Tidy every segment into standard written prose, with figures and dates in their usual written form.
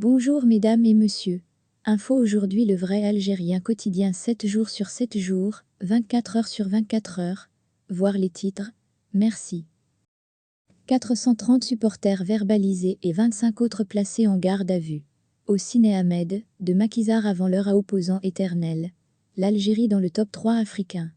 Bonjour mesdames et messieurs. Info aujourd'hui le vrai Algérien quotidien 7 jours sur 7 jours, 24 heures sur 24 heures. Voir les titres. Merci. 430 supporters verbalisés et 25 autres placés en garde à vue. Au Ciné Ahmed, de Maquisard avant l'heure à opposant éternel. L'Algérie dans le top 3 africain.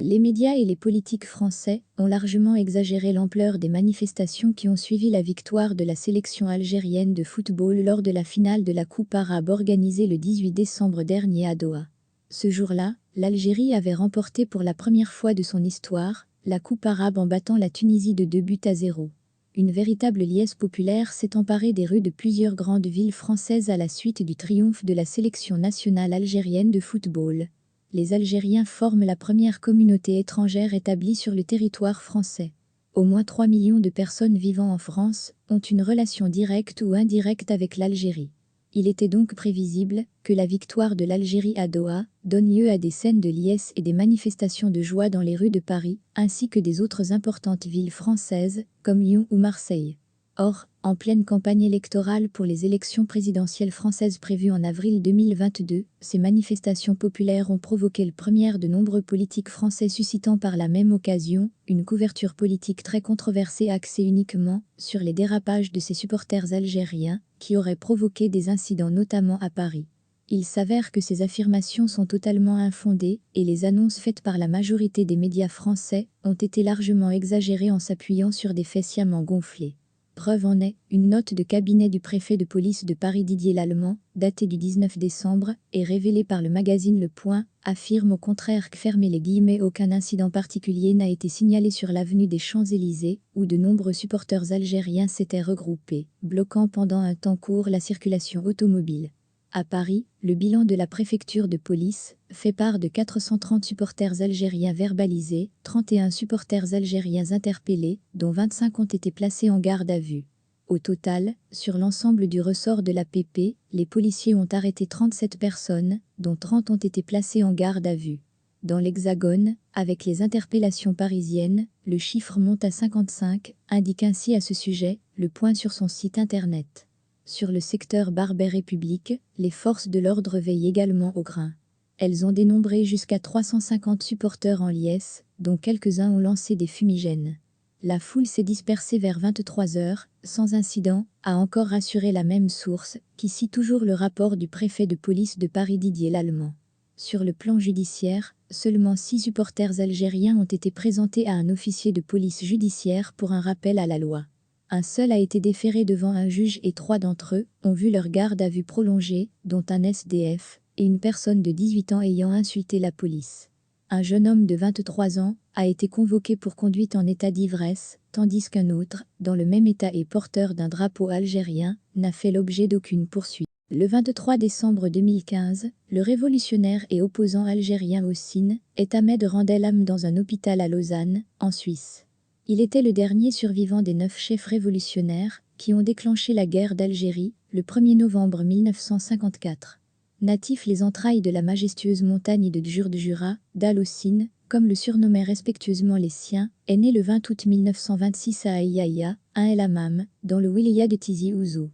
Les médias et les politiques français ont largement exagéré l'ampleur des manifestations qui ont suivi la victoire de la sélection algérienne de football lors de la finale de la Coupe arabe organisée le 18 décembre dernier à Doha. Ce jour-là, l'Algérie avait remporté pour la première fois de son histoire la Coupe arabe en battant la Tunisie de 2-0. Une véritable liesse populaire s'est emparée des rues de plusieurs grandes villes françaises à la suite du triomphe de la sélection nationale algérienne de football. Les Algériens forment la première communauté étrangère établie sur le territoire français. Au moins 3 millions de personnes vivant en France ont une relation directe ou indirecte avec l'Algérie. Il était donc prévisible que la victoire de l'Algérie à Doha donne lieu à des scènes de liesse et des manifestations de joie dans les rues de Paris, ainsi que des autres importantes villes françaises, comme Lyon ou Marseille. Or, en pleine campagne électorale pour les élections présidentielles françaises prévues en avril 2022, ces manifestations populaires ont provoqué le premier de nombreux politiques français suscitant par la même occasion une couverture politique très controversée axée uniquement sur les dérapages de ces supporters algériens qui auraient provoqué des incidents notamment à Paris. Il s'avère que ces affirmations sont totalement infondées et les annonces faites par la majorité des médias français ont été largement exagérées en s'appuyant sur des faits sciemment gonflés. Preuve en est, une note de cabinet du préfet de police de Paris Didier Lallement, datée du 19 décembre, et révélée par le magazine Le Point, affirme au contraire que fermez les guillemets aucun incident particulier n'a été signalé sur l'avenue des Champs-Élysées, où de nombreux supporters algériens s'étaient regroupés, bloquant pendant un temps court la circulation automobile. À Paris, le bilan de la préfecture de police fait part de 430 supporters algériens verbalisés, 31 supporters algériens interpellés, dont 25 ont été placés en garde à vue. Au total, sur l'ensemble du ressort de l'APP, les policiers ont arrêté 37 personnes, dont 30 ont été placées en garde à vue. Dans l'Hexagone, avec les interpellations parisiennes, le chiffre monte à 55, indique ainsi à ce sujet Le Point sur son site internet. Sur le secteur Barbès-République, les forces de l'ordre veillent également au grain. Elles ont dénombré jusqu'à 350 supporters en liesse, dont quelques-uns ont lancé des fumigènes. La foule s'est dispersée vers 23 h, sans incident, a encore rassuré la même source, qui cite toujours le rapport du préfet de police de Paris Didier Lallement. Sur le plan judiciaire, seulement 6 supporters algériens ont été présentés à un officier de police judiciaire pour un rappel à la loi. Un seul a été déféré devant un juge et 3 d'entre eux ont vu leur garde à vue prolongée, dont un SDF et une personne de 18 ans ayant insulté la police. Un jeune homme de 23 ans a été convoqué pour conduite en état d'ivresse, tandis qu'un autre, dans le même état et porteur d'un drapeau algérien, n'a fait l'objet d'aucune poursuite. Le 23 décembre 2015, le révolutionnaire et opposant algérien au CIN est Ahmed Rendelam dans un hôpital à Lausanne, en Suisse. Il était le dernier survivant des 9 chefs révolutionnaires qui ont déclenché la guerre d'Algérie le 1er novembre 1954. Natif les entrailles de la majestueuse montagne de Djurdjura, Dalhoussine, comme le surnommaient respectueusement les siens, est né le 20 août 1926 à Aïaïa, un El Hammam, dans le wilaya de Tizi Ouzou.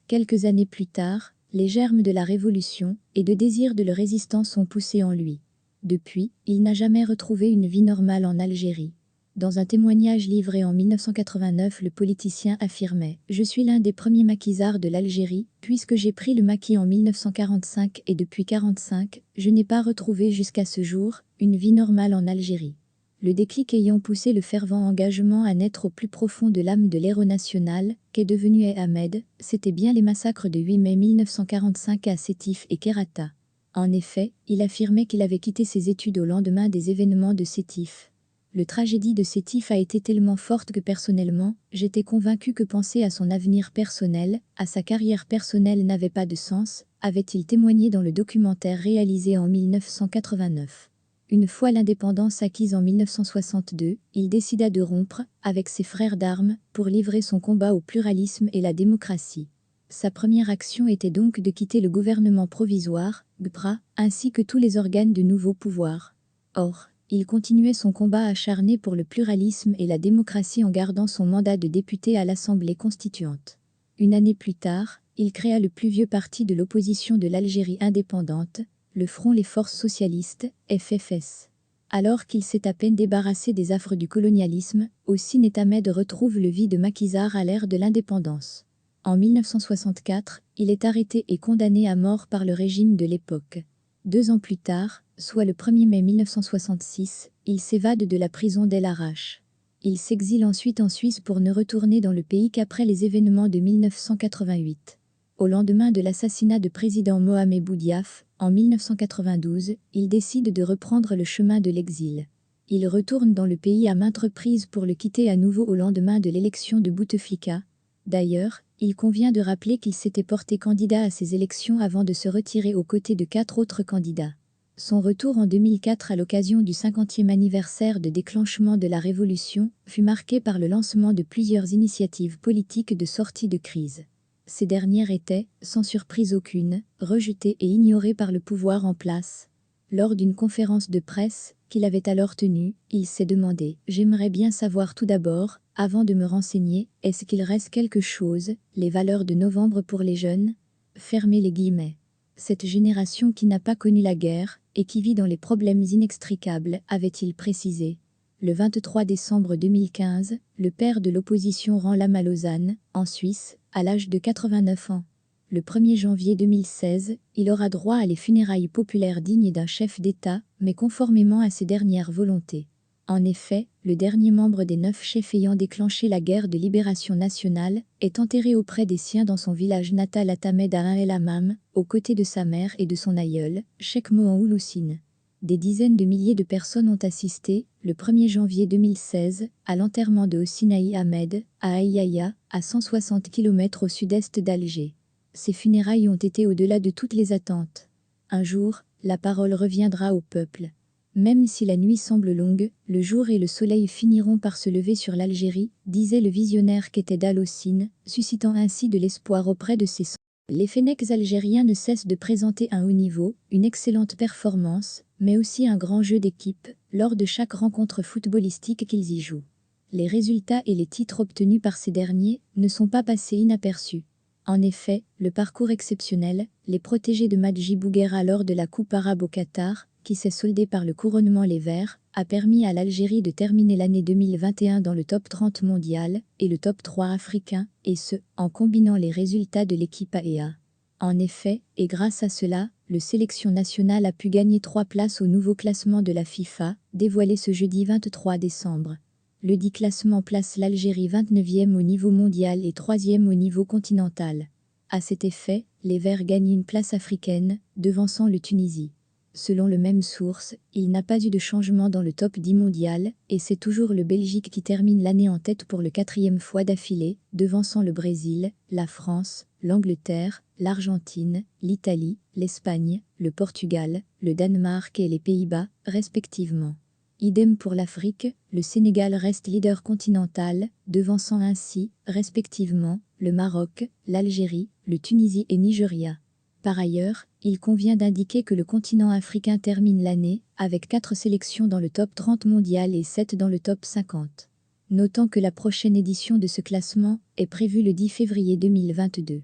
Quelques années plus tard, les germes de la révolution et de désir de la résistance sont poussés en lui. Depuis, il n'a jamais retrouvé une vie normale en Algérie. Dans un témoignage livré en 1989, le politicien affirmait « Je suis l'un des premiers maquisards de l'Algérie, puisque j'ai pris le maquis en 1945 et depuis 1945, je n'ai pas retrouvé jusqu'à ce jour une vie normale en Algérie. » Le déclic ayant poussé le fervent engagement à naître au plus profond de l'âme de l'héros national, qu'est devenu Ahmed, c'était bien les massacres de 8 mai 1945 à Sétif et Kerata. En effet, il affirmait qu'il avait quitté ses études au lendemain des événements de Sétif. La tragédie de Sétif a été tellement forte que personnellement, j'étais convaincu que penser à son avenir personnel, à sa carrière personnelle n'avait pas de sens, avait-il témoigné dans le documentaire réalisé en 1989. Une fois l'indépendance acquise en 1962, il décida de rompre avec ses frères d'armes pour livrer son combat au pluralisme et la démocratie. Sa première action était donc de quitter le gouvernement provisoire GPRA, ainsi que tous les organes de nouveau pouvoir. Or, il continuait son combat acharné pour le pluralisme et la démocratie en gardant son mandat de député à l'Assemblée constituante. Une année plus tard, il créa le plus vieux parti de l'opposition de l'Algérie indépendante, le Front les Forces Socialistes, FFS. Alors qu'il s'est à peine débarrassé des affres du colonialisme, aussi Ahmed retrouve le vide de Maquisard à l'ère de l'indépendance. En 1964, il est arrêté et condamné à mort par le régime de l'époque. 2 ans plus tard, soit le 1er mai 1966, il s'évade de la prison d'El Arache. Il s'exile ensuite en Suisse pour ne retourner dans le pays qu'après les événements de 1988. Au lendemain de l'assassinat de président Mohamed Boudiaf, en 1992, il décide de reprendre le chemin de l'exil. Il retourne dans le pays à maintes reprises pour le quitter à nouveau au lendemain de l'élection de Bouteflika. D'ailleurs, il convient de rappeler qu'il s'était porté candidat à ces élections avant de se retirer aux côtés de 4 autres candidats. Son retour en 2004 à l'occasion du 50e anniversaire de déclenchement de la Révolution fut marqué par le lancement de plusieurs initiatives politiques de sortie de crise. Ces dernières étaient, sans surprise aucune, rejetées et ignorées par le pouvoir en place. Lors d'une conférence de presse qu'il avait alors tenue, il s'est demandé « J'aimerais bien savoir tout d'abord, avant de me renseigner, est-ce qu'il reste quelque chose, les valeurs de novembre pour les jeunes ?» Fermez les guillemets. Cette génération qui n'a pas connu la guerre et qui vit dans les problèmes inextricables, avait-il précisé. Le 23 décembre 2015, le père de l'opposition rend l'âme à Lausanne, en Suisse, à l'âge de 89 ans. Le 1er janvier 2016, il aura droit à les funérailles populaires dignes d'un chef d'État, mais conformément à ses dernières volontés. En effet, le dernier membre des 9 chefs ayant déclenché la guerre de libération nationale est enterré auprès des siens dans son village natal à Tamed à El Hammam, aux côtés de sa mère et de son aïeul, Cheikh Mohan Ouloussine. Des dizaines de milliers de personnes ont assisté, le 1er janvier 2016, à l'enterrement de Hosseini Ahmed, à Ayaya, à 160 km au sud-est d'Alger. Ces funérailles ont été au-delà de toutes les attentes. Un jour, la parole reviendra au peuple. Même si la nuit semble longue, le jour et le soleil finiront par se lever sur l'Algérie, disait le visionnaire qu'était Dalossine, suscitant ainsi de l'espoir auprès de ses sons. Les Fennecs algériens ne cessent de présenter un haut niveau, une excellente performance, mais aussi un grand jeu d'équipe, lors de chaque rencontre footballistique qu'ils y jouent. Les résultats et les titres obtenus par ces derniers ne sont pas passés inaperçus. En effet, le parcours exceptionnel, les protégés de Madji Bouguera lors de la Coupe arabe au Qatar, qui s'est soldée par le couronnement Les Verts, a permis à l'Algérie de terminer l'année 2021 dans le top 30 mondial et le top 3 africain, et ce, en combinant les résultats de l'équipe AEA. En effet, et grâce à cela, le sélection nationale a pu gagner 3 places au nouveau classement de la FIFA, dévoilé ce jeudi 23 décembre. Le dit classement place l'Algérie 29e au niveau mondial et 3e au niveau continental. À cet effet, les Verts gagnent une place africaine, devançant le Tunisie. Selon le même source, il n'a pas eu de changement dans le top 10 mondial, et c'est toujours le Belgique qui termine l'année en tête pour le 4e fois d'affilée, devançant le Brésil, la France, l'Angleterre, l'Argentine, l'Italie, l'Espagne, le Portugal, le Danemark et les Pays-Bas, respectivement. Idem pour l'Afrique, le Sénégal reste leader continental, devançant ainsi, respectivement, le Maroc, l'Algérie, le Tunisie et Nigeria. Par ailleurs, il convient d'indiquer que le continent africain termine l'année, avec 4 sélections dans le top 30 mondial et 7 dans le top 50. Notons que la prochaine édition de ce classement est prévue le 10 février 2022.